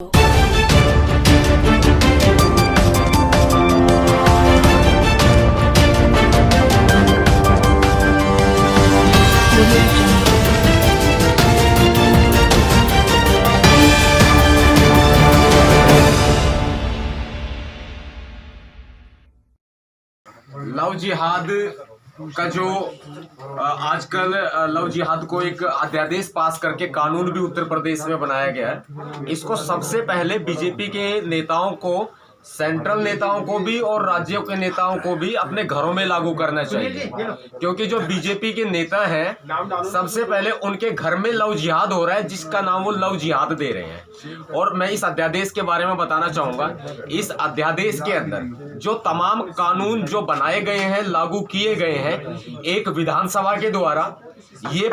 Love जिहाद का जो आजकल लव जिहाद को एक अध्यादेश पास करके कानून भी उत्तर प्रदेश में बनाया गया है। इसको सबसे पहले बीजेपी के नेताओं को, सेंट्रल नेताओं को भी और राज्यों के नेताओं को भी अपने घरों में लागू करना चाहिए, क्योंकि जो बीजेपी के नेता हैं सबसे पहले उनके घर में लव जिहाद हो रहा है, जिसका नाम वो लव जिहाद दे रहे हैं। और मैं इस अध्यादेश के बारे में बताना चाहूंगा। इस अध्यादेश के अंदर जो तमाम कानून जो बनाए गए हैं, लागू किए गए हैं, एक विधानसभा के द्वारा, ये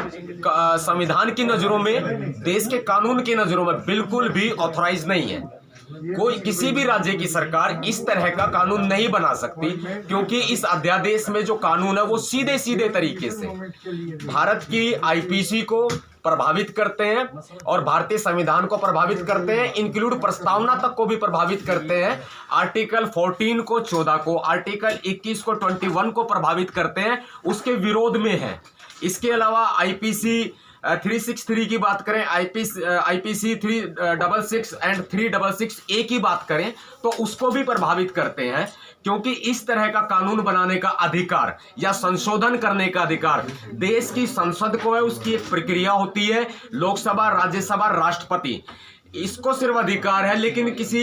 संविधान की नजरों में, देश के कानून की नजरों में बिल्कुल भी ऑथराइज नहीं है। कोई किसी भी राज्य की सरकार इस तरह का कानून नहीं बना सकती, क्योंकि इस अध्यादेश में जो कानून है वो सीधे सीधे तरीके से भारत की आईपीसी को प्रभावित करते हैं और भारतीय संविधान को प्रभावित करते हैं, इंक्लूड प्रस्तावना तक को भी प्रभावित करते हैं। आर्टिकल 14 को 14 को, आर्टिकल 21 को 21 को प्रभावित करते हैं, उसके विरोध में है। इसके अलावा आईपीसी 363 की बात करें, आईपीसी 366 एंड 366 ए की बात करें तो उसको भी प्रभावित करते हैं, क्योंकि इस तरह का कानून बनाने का अधिकार या संशोधन करने का अधिकार देश की संसद को है। उसकी एक प्रक्रिया होती है, लोकसभा, राज्यसभा, राष्ट्रपति, इसको सिर्फ अधिकार है, लेकिन किसी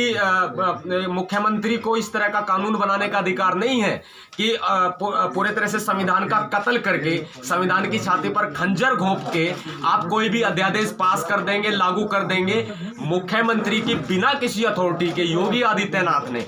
मुख्यमंत्री को इस तरह का कानून बनाने का अधिकार नहीं है कि पूरे तरह से संविधान का कत्ल करके, संविधान की छाती पर खंजर घोंप के आप कोई भी अध्यादेश पास कर देंगे, लागू कर देंगे। मुख्यमंत्री की बिना किसी अथॉरिटी के योगी आदित्यनाथ ने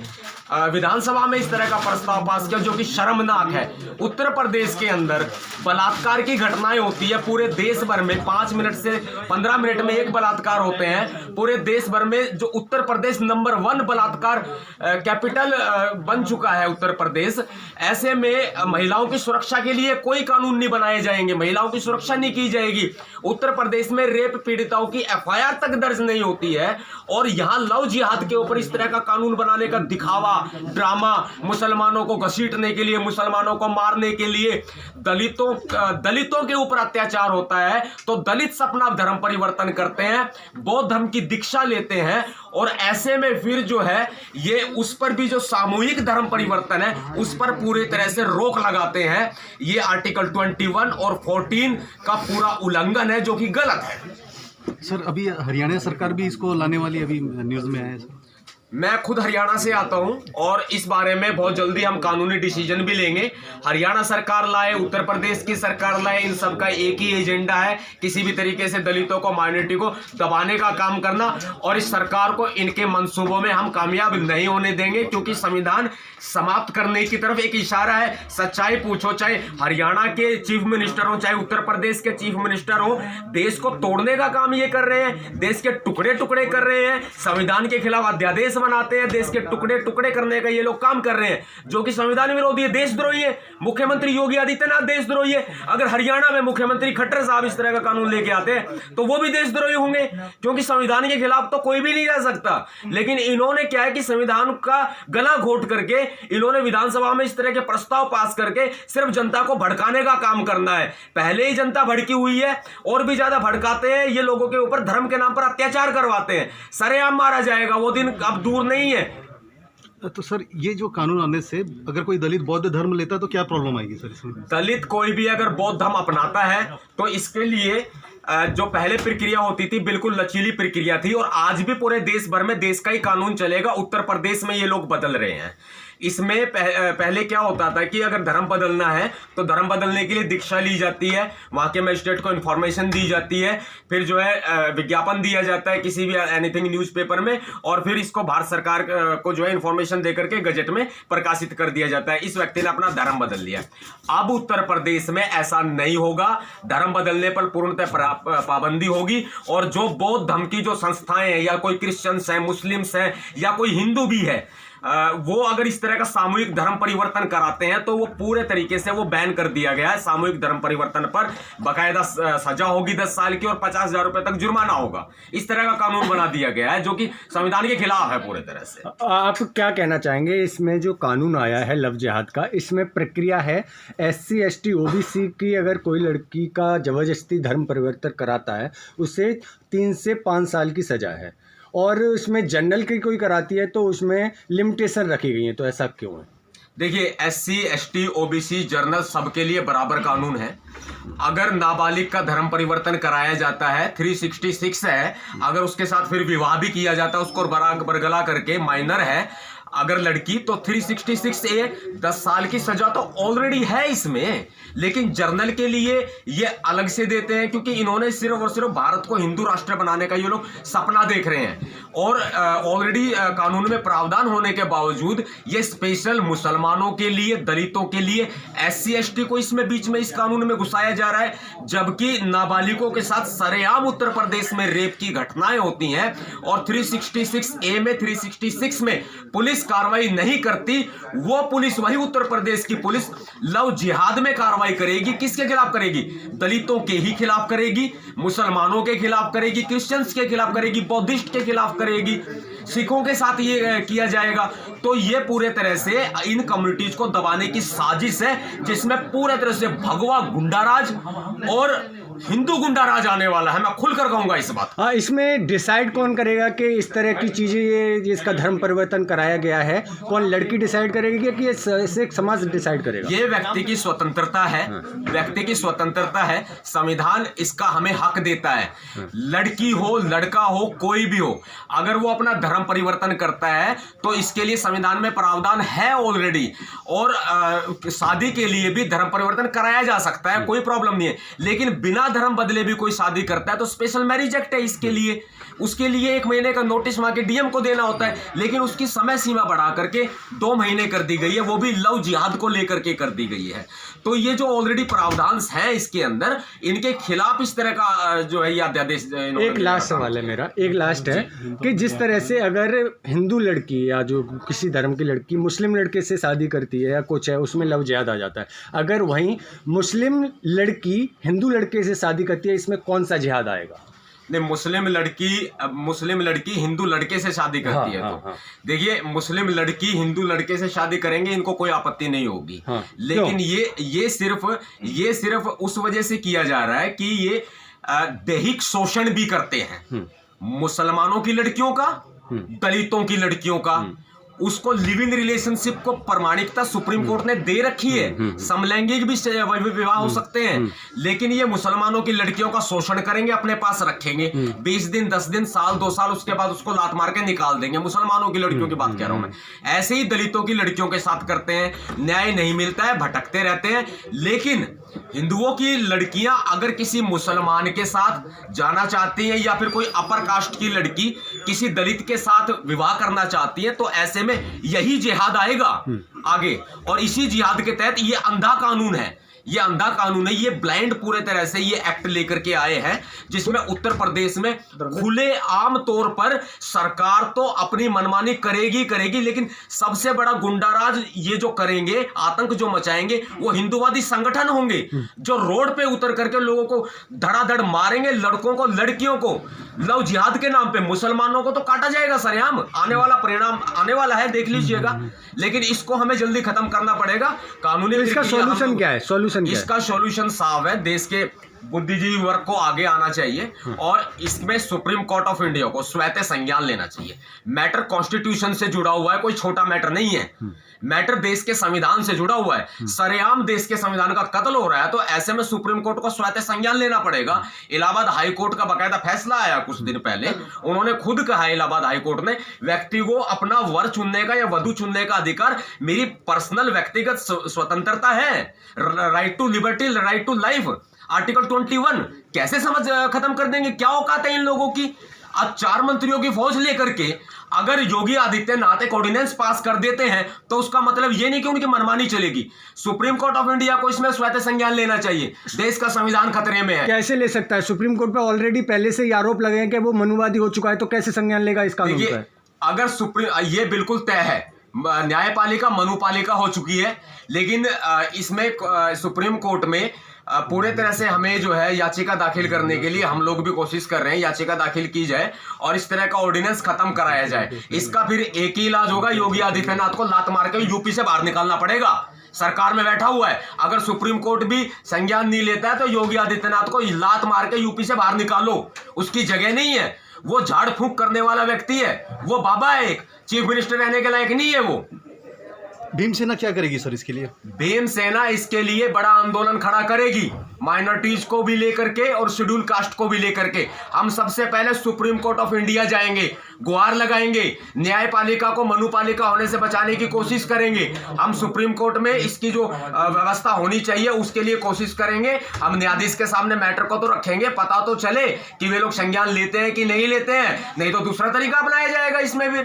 विधानसभा में इस तरह का प्रस्ताव पास किया, जो कि शर्मनाक है। उत्तर प्रदेश के अंदर बलात्कार की घटनाएं होती है पूरे देश भर में, 5 मिनट से 15 मिनट में एक बलात्कार होते हैं पूरे देश भर में। जो उत्तर प्रदेश नंबर 1 बलात्कार कैपिटल बन चुका है उत्तर प्रदेश। ऐसे में महिलाओं की सुरक्षा के लिए कोई कानून नहीं बनाए जाएंगे, महिलाओं की सुरक्षा नहीं की जाएगी। उत्तर प्रदेश में रेप पीड़िताओं की एफआईआर तक दर्ज नहीं होती है, और यहां लव जिहाद के ऊपर इस तरह का कानून बनाने का दिखावा, ड्रामा, मुसलमानों को घसीटने के लिए, मुसलमानों को मारने के लिए, दलितों के ऊपर अत्याचार होता है तो दलित अपना धर्म परिवर्तन करते हैं, बौद्ध धर्म की दीक्षा लेते हैं, और ऐसे में फिर जो है ये उस पर भी जो सामूहिक धर्म परिवर्तन है उस पर पूरी तरह से रोक लगाते हैं। ये आर्टिकल 21 और 14 का पूरा उल्लंघन है, जो कि गलत है। सर, अभी हरियाणा सरकार भी इसको लाने वाली अभी न्यूज़ में है। मैं खुद हरियाणा से आता हूं और इस बारे में बहुत जल्दी हम कानूनी डिसीजन भी लेंगे। हरियाणा सरकार लाए, उत्तर प्रदेश की सरकार लाए, इन सब का एक ही एजेंडा है, किसी भी तरीके से दलितों को, माइनॉरिटी को दबाने का काम करना, और इस सरकार को इनके मंसूबों में हम कामयाब नहीं होने देंगे, क्योंकि संविधान समाप्त करने की तरफ एक इशारा है। सच्चाई पूछो, चाहे हरियाणा के चीफ मिनिस्टर हो, चाहे उत्तर प्रदेश के चीफ मिनिस्टर हो, देश को तोड़ने का काम ये कर रहे हैं, देश के टुकड़े टुकड़े कर रहे हैं, संविधान के खिलाफ अध्यादेश बनाते हैं, देश के टुकड़े टुकड़े करने का ये लोग काम कर रहे हैं, जो कि संविधान विरोधी है, देशद्रोही है। मुख्यमंत्री योगी आदित्यनाथ देशद्रोही है। अगर हरियाणा में मुख्यमंत्री खट्टर साहब इस तरह का कानून लेके आते हैं तो वो भी देशद्रोही होंगे, क्योंकि संविधान के खिलाफ तो कोई भी नहीं जा सकता। लेकिन इन्होंने क्या है कि संविधान का गला घोट करके इन्होंने विधानसभा में इस तरह के प्रस्ताव पास करके सिर्फ जनता को भड़काने का काम करना है। पहले ही जनता भड़की हुई है, और भी ज्यादा भड़काते हैं। ये लोगों के ऊपर धर्म के नाम पर अत्याचार करवाते हैं, सरेआम मारा जाएगा, वो दिन अब दूर नहीं है। तो सर, ये जो कानून आने से अगर कोई दलित बौद्ध धर्म लेता है तो क्या प्रॉब्लम आएगी सर इसमें? दलित कोई भी अगर बौद्ध धर्म अपनाता है तो इसके लिए जो पहले प्रक्रिया होती थी बिल्कुल लचीली प्रक्रिया थी, और आज भी पूरे देश भर में देश का ही कानून चलेगा। उत्तर प्रदेश में ये लोग बदल रहे हैं। इसमें पहले क्या होता था कि अगर धर्म बदलना है तो धर्म बदलने के लिए दीक्षा ली जाती है, वहां के मजिस्ट्रेट को इन्फॉर्मेशन दी जाती है, फिर जो है विज्ञापन दिया जाता है किसी भी एनीथिंग न्यूज़पेपर में, और फिर इसको भारत सरकार को जो है इन्फॉर्मेशन देकर के गजट में प्रकाशित कर दिया जाता है। इस व्यक्ति ने अपना धर्म बदल लिया। अब उत्तर प्रदेश में ऐसा नहीं होगा, धर्म बदलने पर पूर्णतः पाबंदी होगी, और जो बौद्ध धर्म की जो संस्थाएं हैं, या कोई क्रिश्चियंस हैं, मुस्लिम्स हैं, या कोई हिंदू भी है, वो अगर इस तरह का सामूहिक धर्म परिवर्तन कराते हैं तो वो पूरे तरीके से वो बैन कर दिया गया है। सामूहिक धर्म परिवर्तन पर बाकायदा सजा होगी 10 साल की और 50,000 रुपए तक जुर्माना होगा। इस तरह का कानून बना दिया गया है जो कि संविधान के खिलाफ है पूरे तरह से। आप क्या कहना चाहेंगे इसमें जो कानून आया है लव जिहाद का, इसमें प्रक्रिया है SC ST OBC की अगर कोई लड़की का जबरदस्ती धर्म परिवर्तन कराता है उसे 3 से 5 साल की सजा है, और उसमें जनरल की कोई कराती है तो उसमें लिमिटेशन रखी गई है, तो ऐसा क्यों है? देखिए, SC ST OBC जर्नल सबके लिए बराबर कानून है। अगर नाबालिग का धर्म परिवर्तन कराया जाता है 366 है, अगर उसके साथ फिर विवाह भी किया जाता है उसको बरगला करके, माइनर है अगर लड़की, तो 366A 10 साल की सजा तो ऑलरेडी है इसमें। लेकिन जर्नल के लिए ये अलग से देते हैं क्योंकि इन्होंने सिर्फ और सिर्फ भारत को हिंदू राष्ट्र बनाने का ये लोग सपना देख रहे हैं, और ऑलरेडी कानून में प्रावधान होने के बावजूद ये स्पेशल मुसलमानों के लिए, दलितों के लिए, SC ST को इसमें बीच में इस कानून में घुसाया जा रहा है, जबकि नाबालिगों के साथ सरेआम उत्तर प्रदेश में रेप की घटनाएं होती हैं और 366A में 366 में पुलिस कार्रवाई नहीं करती। वो पुलिस, वही उत्तर प्रदेश की पुलिस लव जिहाद में कार्रवाई करेगी। किसके खिलाफ करेगी? दलितों के ही खिलाफ करेगी, मुसलमानों के खिलाफ करेगी, क्रिश्चियंस के खिलाफ करेगी, बौद्धिस्ट के खिलाफ करेगी, सिखों के साथ ये किया जाएगा। तो ये पूरे तरह से इन कम्युनिटीज को दबाने की साजिश है, जिसमें पूरे तरह से भगवा गुंडाराज और हिंदू गुंडाराज आने वाला है। मैं खुलकर कहूंगा इस बात। हाँ, इसमें डिसाइड कौन करेगा कि इस तरह की चीजें ये इसका धर्म परिवर्तन कराया गया है? कौन, लड़की डिसाइड करेगी कि ये समाज डिसाइड करेगा? ये व्यक्ति की स्वतंत्रता है, व्यक्ति की स्वतंत्रता है। संविधान इसका हमें हक देता है। लड़की हो, लड़का हो, कोई भी हो, अगर वो अपना धर्म परिवर्तन करता है तो इसके लिए संविधान में प्रावधान है ऑलरेडी, और शादी के लिए भी धर्म परिवर्तन कराया जा सकता है, कोई प्रॉब्लम नहीं है। लेकिन बिना धर्म बदले भी कोई शादी करता है तो स्पेशल मैरिज एक्ट है इसके लिए। उसके लिए 1 महीने का नोटिस वहां के DM को देना होता है, लेकिन उसकी समय सीमा बढ़ा करके 2 महीने कर दी गई है, वो भी लव जिहाद को लेकर के कर दी गई है। तो ये जो ऑलरेडी प्रावधान है इसके अंदर, इनके खिलाफ इस तरह का जो है ये अध्यादेश। एक लास्ट सवाल है मेरा, एक लास्ट है कि जिस तरह से अगर हिंदू लड़की या जो किसी धर्म की लड़की मुस्लिम लड़के से शादी करती है या कुछ है, उसमें लव जिहाद आ जाता है। अगर वहीं मुस्लिम लड़की हिंदू लड़के से शादी करती है, इसमें कौन सा जिहाद आएगा? नहीं, मुस्लिम लड़की हिंदू लड़के से शादी करती है तो देखिए, मुस्लिम लड़की हिंदू लड़के से शादी करेंगे, इनको कोई आपत्ति नहीं होगी। लेकिन ये सिर्फ उस वजह से किया जा रहा है कि ये दैहिक शोषण भी करते हैं मुसलमानों की लड़कियों का, दलितों की लड़कियों का। उसको लिव इन रिलेशनशिप को प्रमाणिकता सुप्रीम कोर्ट ने दे रखी है। समलैंगिक भी विवाह हो सकते हैं, लेकिन ये मुसलमानों की लड़कियों का शोषण करेंगे, अपने पास रखेंगे 20 दिन, 10 दिन, साल, 2 साल, उसके बाद उसको लात मार के निकाल देंगे। मुसलमानों की लड़कियों की बात कह रहा हूं मैं। ऐसे ही दलितों की लड़कियों के साथ करते हैं, न्याय नहीं मिलता है, भटकते रहते हैं। लेकिन हिंदुओं की लड़कियां अगर किसी मुसलमान के साथ जाना चाहती हैं या फिर कोई अपर कास्ट की लड़की किसी दलित के साथ विवाह करना चाहती है, तो ऐसे में यही जिहाद आएगा आगे। और इसी जिहाद के तहत ये अंधा कानून है, ये अंधा कानून है, ये ब्लाइंड पूरे तरह से ये एक्ट लेकर के आए हैं, जिसमें उत्तर प्रदेश में खुले आम तौर पर सरकार तो अपनी मनमानी करेगी, लेकिन सबसे बड़ा गुंडाराज ये जो करेंगे, आतंक जो मचाएंगे, वो हिंदूवादी संगठन होंगे जो रोड पे उतर करके लोगों को धड़ाधड़ मारेंगे, लड़कों को, लड़कियों को। लव जिहाद के नाम पे मुसलमानों को तो काटा जाएगा सरेआम, आने वाला परिणाम आने वाला है, देख लीजिएगा। लेकिन इसको हमें जल्दी खत्म करना पड़ेगा। कानूनी इसका सॉल्यूशन क्या है? इसका सॉल्यूशन साफ है, देश के बुद्धिजीवी वर्ग को आगे आना चाहिए और इसमें सुप्रीम कोर्ट ऑफ इंडिया को स्वतः संज्ञान लेना चाहिए। मैटर कॉन्स्टिट्यूशन से जुड़ा हुआ है, कोई छोटा मैटर नहीं है। मैटर देश के संविधान से जुड़ा हुआ है। सरेआम देश के संविधान का कत्ल हो रहा है, तो ऐसे में सुप्रीम कोर्ट को स्वतः संज्ञान लेना पड़ेगा। इलाहाबाद हाई कोर्ट का बाकायदा फैसला आया कुछ दिन पहले, उन्होंने खुद कहा, इलाहाबाद हाई कोर्ट ने, व्यक्ति को अपना वर चुनने का या वधु चुनने का अधिकार मेरी पर्सनल व्यक्तिगत स्वतंत्रता है। Right to liberty, right to life, article 21 कैसे समझ खत्म कर देंगे? क्या औकात है इन लोगों की? आज 4 मंत्रियों की फौज लेकर के अगर योगी आदित्यनाथ एक ऑर्डिनेंस पास कर देते हैं तो उसका मतलब ये नहीं कि उनकी मनमानी चलेगी। सुप्रीम कोर्ट ऑफ इंडिया को इसमें स्वतः संज्ञान लेना चाहिए। देश का संविधान खतरे में है। कैसे ले सकता है? सुप्रीम कोर्ट पे ऑलरेडी पहले से ही आरोप लगे हैं कि वो मनुवादी हो चुका है, तो कैसे संज्ञान लेगा इस कानून पर? अगर सुप्रीम, ये बिल्कुल तय है न्यायपालिका मनुपालिका हो चुकी है। लेकिन इसमें सुप्रीम कोर्ट में पूरे तरह से हमें जो है याचिका दाखिल करने के लिए हम लोग भी कोशिश कर रहे हैं, याचिका दाखिल की जाए और इस तरह का ऑर्डिनेंस खत्म कराया जाए। इसका फिर एक ही इलाज होगा, योगी आदित्यनाथ को लात मार के यूपी से बाहर निकालना पड़ेगा। सरकार में बैठा हुआ है, अगर सुप्रीम कोर्ट भी संज्ञान नहीं लेता है तो योगी आदित्यनाथ को लात मार के यूपी से बाहर निकालो, उसकी जगह नहीं है। वो झाड़ फूंक करने वाला व्यक्ति है, वो बाबा है, एक चीफ मिनिस्टर रहने के लायक नहीं है वो। भीमसेना क्या करेगी सर इसके लिए? भीमसेना इसके लिए बड़ा आंदोलन खड़ा करेगी, माइनॉरिटीज को भी लेकर के और शेड्यूल कास्ट को भी लेकर के। हम सबसे पहले सुप्रीम कोर्ट ऑफ इंडिया जाएंगे, गुहार लगाएंगे, न्यायपालिका को मनुपालिका होने से बचाने की कोशिश करेंगे। हम सुप्रीम कोर्ट में इसकी जो व्यवस्था होनी चाहिए उसके लिए कोशिश करेंगे। हम न्यायाधीश के सामने मैटर को तो रखेंगे, पता तो चले कि वे लोग संज्ञान लेते हैं कि नहीं लेते हैं, नहीं तो दूसरा तरीका अपनाया जाएगा इसमें भी।